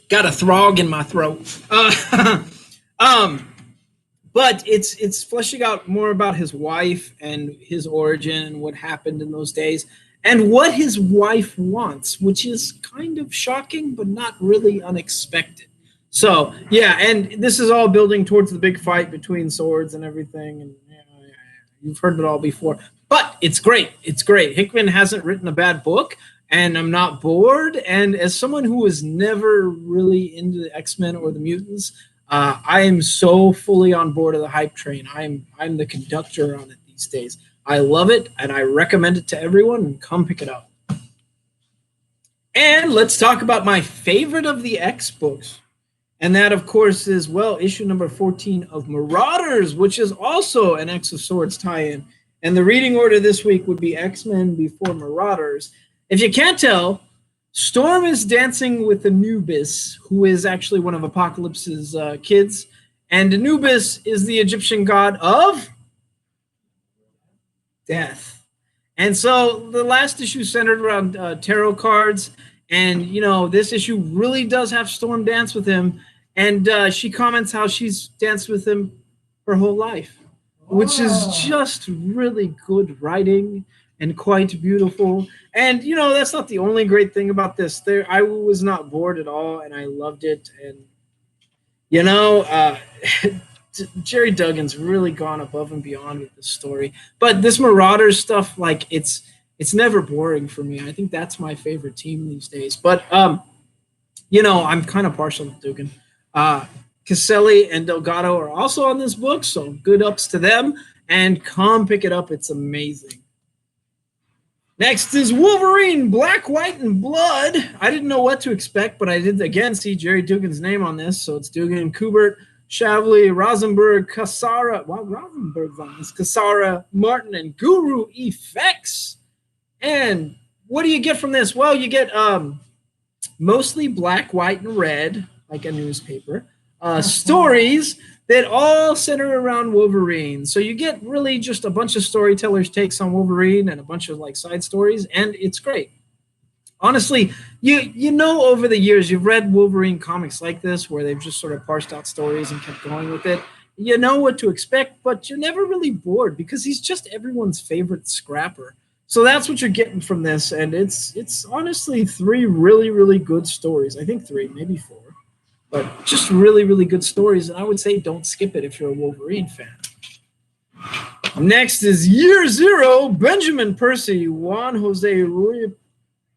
Got a throg in my throat. But it's fleshing out more about his wife and his origin and what happened in those days and what his wife wants, which is kind of shocking, but not really unexpected. So yeah, and this is all building towards the big fight between swords and everything, and you've heard it all before. But it's great. It's great. Hickman hasn't written a bad book, and I'm not bored. And as someone who was never really into the X-Men or the mutants, I am so fully on board of the hype train. I'm the conductor on it these days. I love it, and I recommend it to everyone, and come pick it up. And let's talk about my favorite of the X books. And that, of course, is, well, issue number 14 of Marauders, which is also an X of Swords tie-in. And the reading order this week would be X-Men before Marauders. If you can't tell, Storm is dancing with Anubis, who is actually one of Apocalypse's kids. And Anubis is the Egyptian god of death. And so the last issue centered around tarot cards. And, you know, this issue really does have Storm dance with him. And she comments how she's danced with him her whole life, which is just really good writing and quite beautiful. And, you know, that's not the only great thing about this. I was not bored at all, and I loved it. And, you know, Jerry Duggan's really gone above and beyond with this story. But this Marauders stuff, like, it's never boring for me. I think that's my favorite team these days. But, you know, I'm kind of partial to Duggan. Caselli and Delgado are also on this book, so good ups to them. And come pick it up. It's amazing. Next is Wolverine, Black, White, and Blood. I didn't know what to expect, but I did, again, see Jerry Duggan's name on this. So it's Duggan, Kubert, Shavli, Rosenberg, Cassara. Wow, Rosenberg's on this. Cassara, Martin, and Guru Effects. And what do you get from this? Well, you get mostly black, white, and red, like a newspaper. Stories that all center around Wolverine. So you get really just a bunch of storytellers' takes on Wolverine and a bunch of like side stories, and it's great. Honestly, you know, over the years you've read Wolverine comics like this where they've just sort of parsed out stories and kept going with it. You know what to expect, but you're never really bored because he's just everyone's favorite scrapper. So that's what you're getting from this, and it's honestly 3 really, really good stories. I think 3, maybe 4. But just really, really good stories. And I would say don't skip it if you're a Wolverine fan. Next is Year Zero, Benjamin Percy, Juan Jose Ruiz,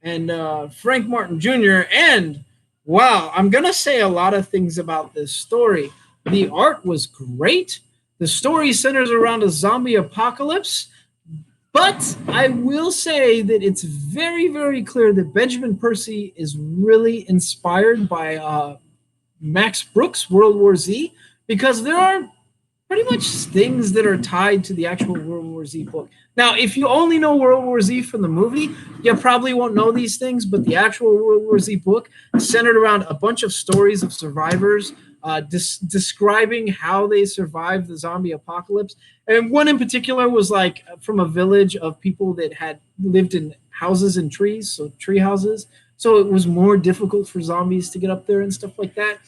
and Frank Martin Jr. And, wow, I'm going to say a lot of things about this story. The art was great. The story centers around a zombie apocalypse. But I will say that it's very, very clear that Benjamin Percy is really inspired by Max Brooks' World War Z, because there are pretty much things that are tied to the actual World War Z book. Now, if you only know World War Z from the movie, you probably won't know these things, but the actual World War Z book is centered around a bunch of stories of survivors describing how they survived the zombie apocalypse. And one in particular was like from a village of people that had lived in houses and trees, so tree houses. So it was more difficult for zombies to get up there and stuff like that.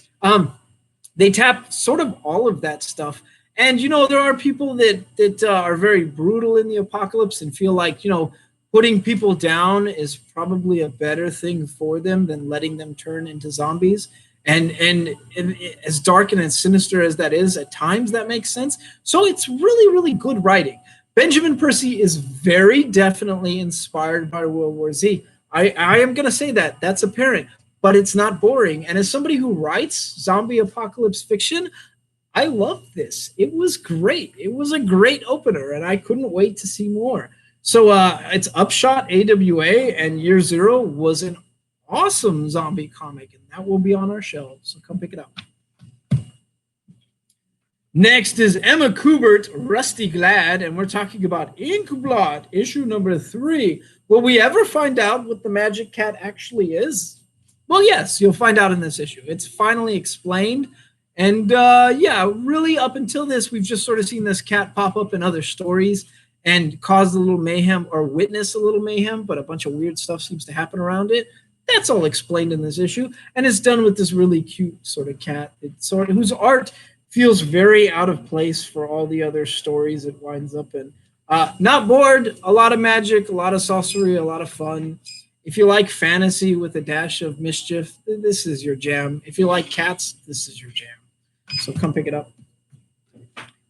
They tapped sort of all of that stuff. And, you know, there are people that are very brutal in the apocalypse and feel like, you know, putting people down is probably a better thing for them than letting them turn into zombies. And as dark and as sinister as that is, at times that makes sense. So it's really, really good writing. Benjamin Percy is very definitely inspired by World War Z. I am going to say that. That's apparent, but it's not boring. And as somebody who writes zombie apocalypse fiction, I loved this. It was great. It was a great opener, and I couldn't wait to see more. So it's Upshot AWA, and Year Zero was an awesome zombie comic, and that will be on our shelves. So come pick it up. Next is Emma Kubert, Rusty Glad, and we're talking about Inkblot, issue number 3. Will we ever find out what the Magic Cat actually is? Well, yes, you'll find out in this issue. It's finally explained. And yeah, really up until this, we've just sort of seen this cat pop up in other stories and cause a little mayhem or witness a little mayhem, but a bunch of weird stuff seems to happen around it. That's all explained in this issue. And it's done with this really cute sort of cat. It's sort of, whose art feels very out of place for all the other stories it winds up in. Not bored, a lot of magic, a lot of sorcery, a lot of fun. If you like fantasy with a dash of mischief, this is your jam. If you like cats, this is your jam. So come pick it up.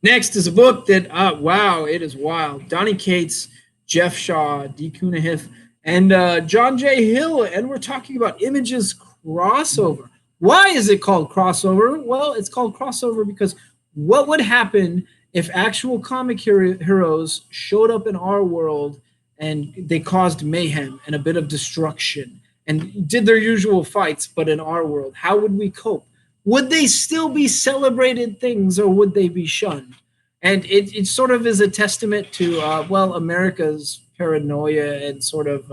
Next is a book that, wow, it is wild. Donny Cates, Jeff Shaw, Dee Cunniffe, and John J. Hill, and we're talking about Image's crossover. Why is it called crossover? Well, it's called crossover because what would happen if actual comic heroes showed up in our world and they caused mayhem and a bit of destruction and did their usual fights, but in our world? How would we cope? Would they still be celebrated things or would they be shunned? And it sort of is a testament to, well, America's paranoia and sort of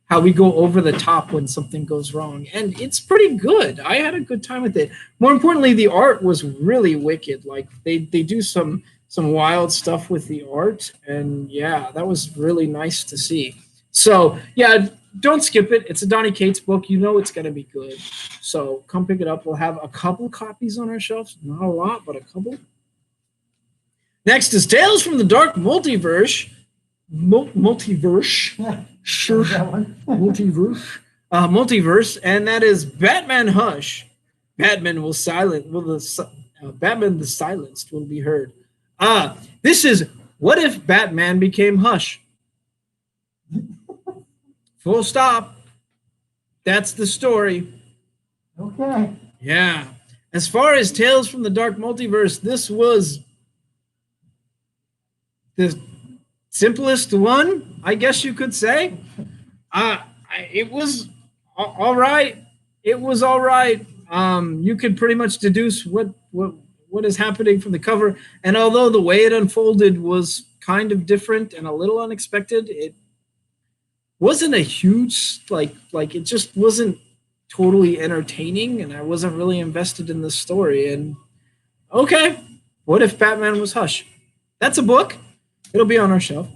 how we go over the top when something goes wrong. And it's pretty good. I had a good time with it. More importantly, the art was really wicked. Like they do some wild stuff with the art. And yeah, that was really nice to see. So yeah, don't skip it. It's a Donny Cates book. You know it's going to be good. So come pick it up. We'll have a couple copies on our shelves. Not a lot, but a couple. Next is Tales from the Dark Multiverse. Multiverse. Sure. Multiverse. And that is Batman Hush. Batman will Batman the Silenced will be heard. This is What If Batman Became Hush? Full stop. That's the story. Okay. Yeah. As far as Tales from the Dark Multiverse, this was the simplest one, I guess you could say. It was all right. It was all right. You could pretty much deduce what is happening from the cover. And although the way it unfolded was kind of different and a little unexpected, it wasn't a huge, like it just wasn't totally entertaining, and I wasn't really invested in the story. And okay, what if Batman was Hush? That's a book. It'll be on our shelf.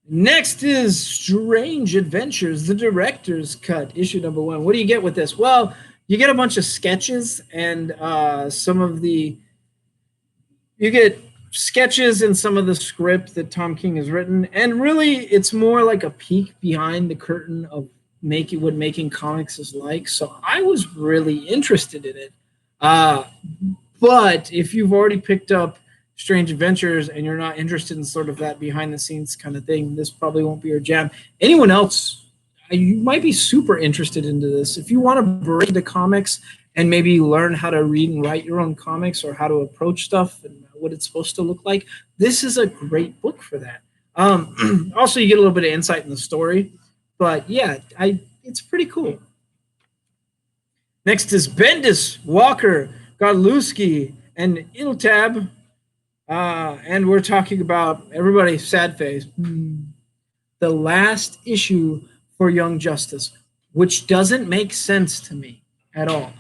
Next is Strange Adventures, the Director's Cut, issue number 1. What do you get with this? Well, you get a bunch of sketches and you get sketches and some of the script that Tom King has written, and really it's more like a peek behind the curtain of what making comics is like. So I was really interested in it. But if you've already picked up Strange Adventures and you're not interested in sort of that behind the scenes kind of thing, this probably won't be your jam. Anyone else, you might be super interested into this. If you want to break into comics and maybe learn how to read and write your own comics or how to approach stuff and what it's supposed to look like, this is a great book for that. Also, you get a little bit of insight in the story. But yeah, it's pretty cool. Next is Bendis, Walker, Godlewski, and Iltab. And we're talking about, everybody, sad face, the last issue for Young Justice, which doesn't make sense to me at all.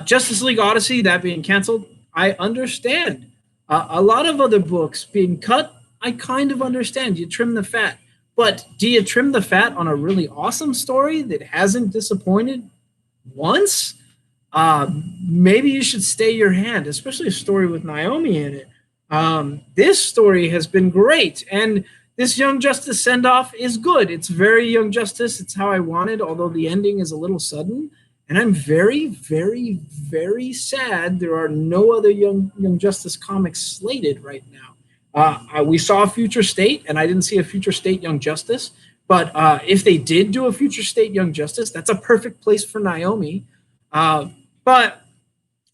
Justice League Odyssey, that being canceled, I understand. A lot of other books being cut, I kind of understand. You trim the fat. But do you trim the fat on a really awesome story that hasn't disappointed once? Maybe you should stay your hand, especially a story with Naomi in it. This story has been great, and this Young Justice send off is good. It's very Young Justice. It's how I wanted, although the ending is a little sudden. And I'm very, very, very sad there are no other Young Justice comics slated right now. We saw a Future State, and I didn't see a Future State Young Justice. But if they did do a Future State Young Justice, that's a perfect place for Naomi. But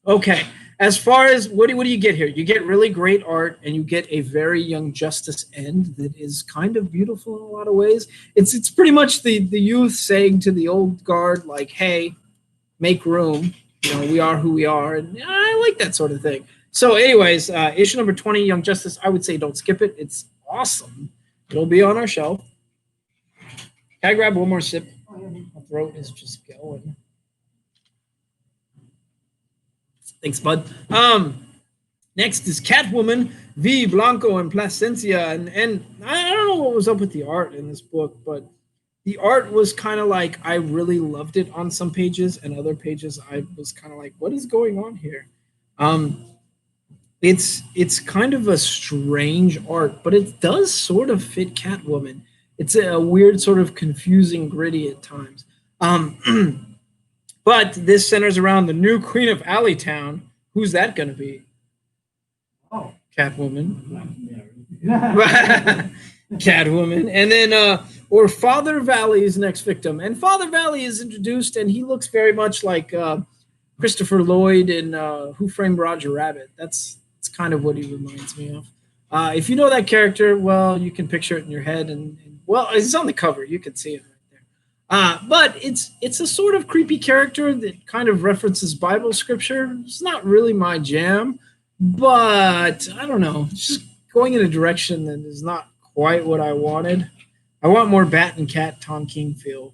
okay, as far as what do you get here? You get really great art, and you get a very Young Justice end that is kind of beautiful in a lot of ways. It's pretty much the youth saying to the old guard, like, "Hey, make room. You know, we are who we are," and I like that sort of thing. So, anyways, issue number 20, Young Justice. I would say don't skip it. It's awesome. It'll be on our shelf. Can I grab one more sip? My throat is just going. Thanks, bud. Next is Catwoman v. Blanco and Placencia. And I don't know what was up with the art in this book, but the art was kind of like I really loved it on some pages, and other pages I was kind of like, what is going on here? It's kind of a strange art, but it does sort of fit Catwoman. It's a weird sort of confusing gritty at times. But this centers around the new Queen of Alleytown. Who's that going to be? Oh, Catwoman. yeah. Catwoman. And then, or Father Valley's next victim. And Father Valley is introduced, and he looks very much like Christopher Lloyd in Who Framed Roger Rabbit. That's kind of what he reminds me of. If you know that character, well, you can picture it in your head. And well, it's on the cover. You can see it. But it's a sort of creepy character that kind of references Bible scripture. It's not really my jam, but I don't know. It's just going in a direction that is not quite what I wanted. I want more Bat and Cat Tom King feel.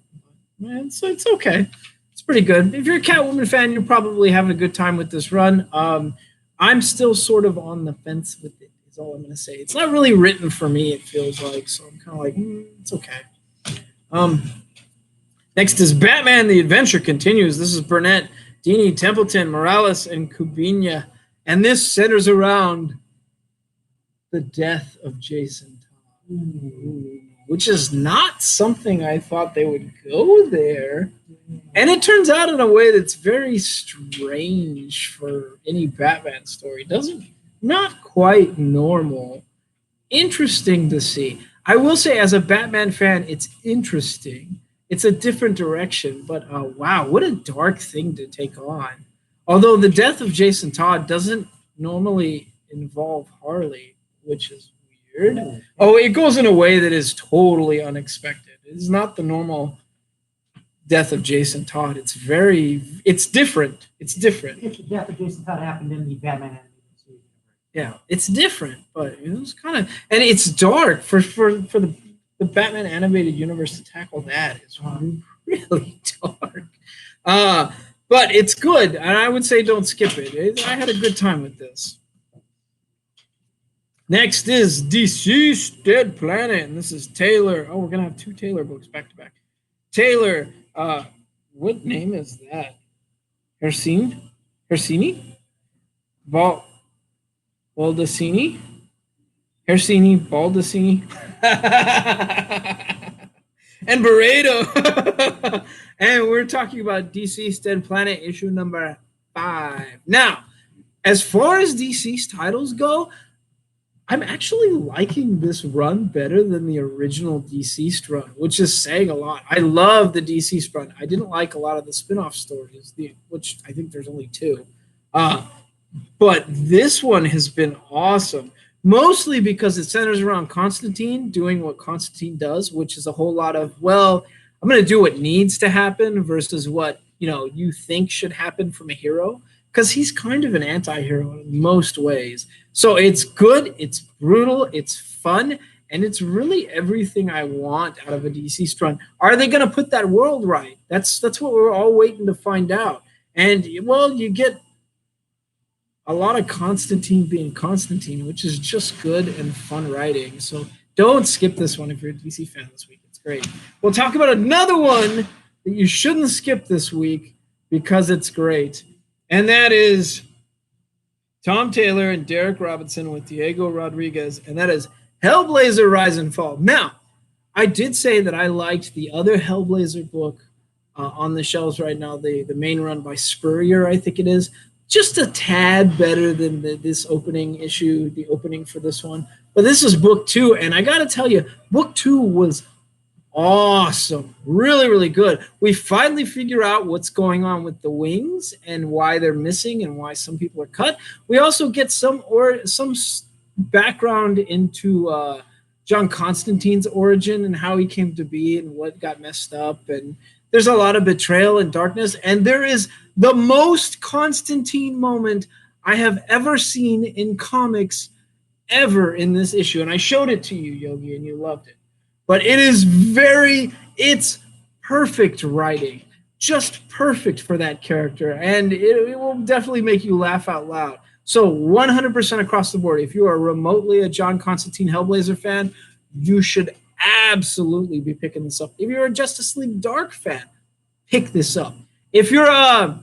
Man, so it's okay. It's pretty good. If you're a Catwoman fan, you're probably having a good time with this run. I'm still sort of on the fence with it, is all I'm going to say. It's not really written for me, it feels like, so I'm kind of like, it's okay. Next is Batman: The Adventure Continues. This is Burnett, Dini, Templeton, Morales, and Kubina. And this centers around the death of Jason Todd, which is not something I thought they would go there. And it turns out in a way that's very strange for any Batman story. Not quite normal. Interesting to see. I will say, as a Batman fan, it's interesting. It's a different direction, but wow, what a dark thing to take on. Although the death of Jason Todd doesn't normally involve Harley, which is weird. Oh, it goes in a way that is totally unexpected. It's not the normal death of Jason Todd. It's different. It's different. If the death of Jason Todd happened in the Batman animated series. Yeah, it's different, but it was kind of, and it's dark for the Batman animated universe to tackle that is really dark. But it's good, and I would say don't skip it. I had a good time with this. Next is DC's Dead Planet, and this is Taylor. Oh, we're going to have two Taylor books back to back. Taylor, what name is that? Hersini? Baldacini? Hersini, Baldacini, and Barreto. And we're talking about DC's Dead Planet issue number 5. Now, as far as DC's titles go, I'm actually liking this run better than the original DCeased run, which is saying a lot. I love the DCeased run. I didn't like a lot of the spin-off stories, which I think there's only 2. But this one has been awesome. Mostly because it centers around Constantine doing what Constantine does, which is a whole lot of, well, I'm going to do what needs to happen versus what, you think should happen from a hero. Because he's kind of an anti-hero in most ways. So it's good, it's brutal, it's fun, and it's really everything I want out of a DC run. Are they going to put that world right? That's what we're all waiting to find out. And, well, you get a lot of Constantine being Constantine, which is just good and fun writing. So don't skip this one if you're a DC fan this week. It's great. We'll talk about another one that you shouldn't skip this week because it's great. And that is Tom Taylor and Derek Robinson with Diego Rodriguez, and that is Hellblazer Rise and Fall. Now, I did say that I liked the other Hellblazer book on the shelves right now, the main run by Spurrier, I think it is. Just a tad better than this opening issue, the opening for this one. But this is book 2, and I got to tell you, book 2 was awesome. Really, really good. We finally figure out what's going on with the wings and why they're missing and why some people are cut. We also get some background into John Constantine's origin and how he came to be and what got messed up. And there's a lot of betrayal and darkness. And there is the most Constantine moment I have ever seen in comics ever in this issue. And I showed it to you, Yogi, and you loved it. But it's perfect writing, just perfect for that character. And it will definitely make you laugh out loud. So 100% across the board, if you are remotely a John Constantine Hellblazer fan, you should absolutely be picking this up. If you're a Justice League Dark fan, pick this up. If you're I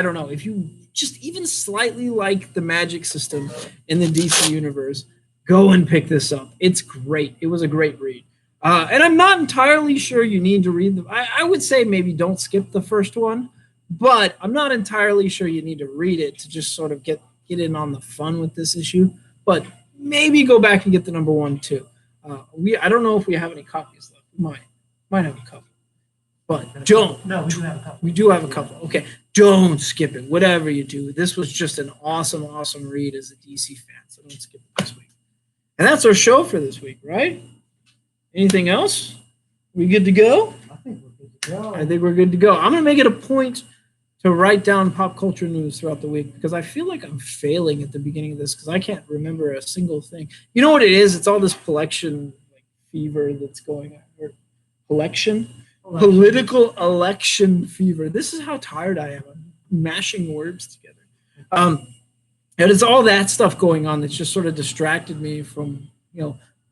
don't know. If you just even slightly like the magic system in the DC universe, go and pick this up. It's great. It was a great read. And I'm not entirely sure you need to read them. I would say maybe don't skip the first one, but I'm not entirely sure you need to read it to just sort of get in on the fun with this issue. But maybe go back and get the number 1 too. I don't know if we have any copies left. We might have a couple. But don't. No, we do have a couple. We do have a couple. Okay. Don't skip it. Whatever you do. This was just an awesome, awesome read as a DC fan. So don't skip it this week. And that's our show for this week, right? Anything else? We good to go? I think we're good to go. I think we're good to go. I'm going to make it a point to write down pop culture news throughout the week because I feel like I'm failing at the beginning of this because I can't remember a single thing. You know what it is? It's all this election fever that's going on. Or political election fever. This is how tired I am. I'm mashing words together. And it's all that stuff going on that's just sort of distracted me from,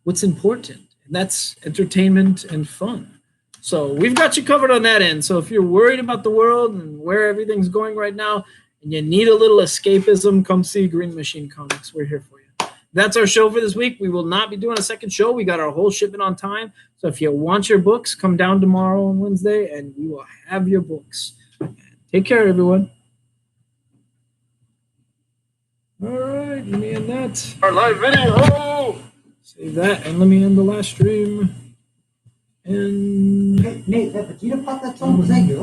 what's important. And that's entertainment and fun. So we've got you covered on that end. So if you're worried about the world and where everything's going right now and you need a little escapism, come see Green Machine Comics. We're here for you. That's our show for this week. We will not be doing a second show. We got our whole shipment on time. So if you want your books, come down tomorrow on Wednesday and we will have your books. Take care, everyone. All right, let me end that. Our live video. Save that, and let me end the last stream. And Nate, that Vegeta pop that song was that you, right?